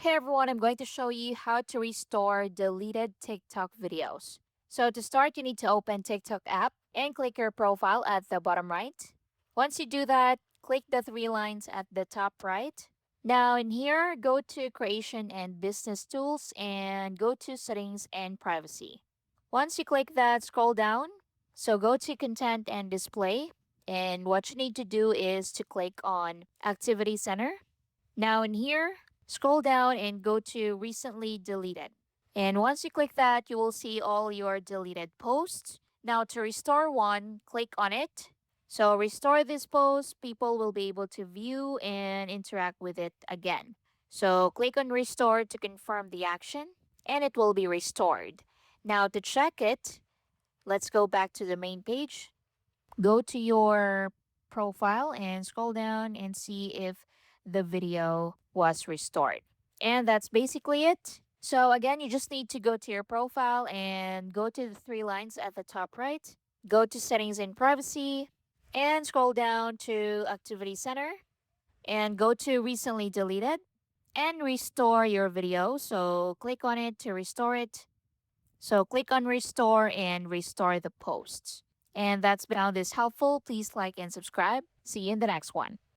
Hey everyone, I'm going to show you how to restore deleted TikTok videos. So to start, you need to open TikTok app and click your profile at the bottom right. Once you do that, click the three lines at the top right. Now in here, go to creation and business tools and go to settings and privacy. Once you click that, scroll down. So go to content and display. And what you need to do is to click on activity center. Now in here, scroll down and go to recently deleted. And once you click that, you will see all your deleted posts. Now to restore one, click on it. So restore this post, people will be able to view and interact with it again. So click on restore to confirm the action and it will be restored. Now to check it, let's go back to the main page. Go to your profile and scroll down and see if the video was restored. And that's basically it. So again, you just need to go to your profile and go to the three lines at the top right. Go to settings and privacy and scroll down to activity center and go to recently deleted and restore your video. So click on it to restore it. So click on restore and restore the posts. And that's found this helpful. Please like and subscribe. See you in the next one.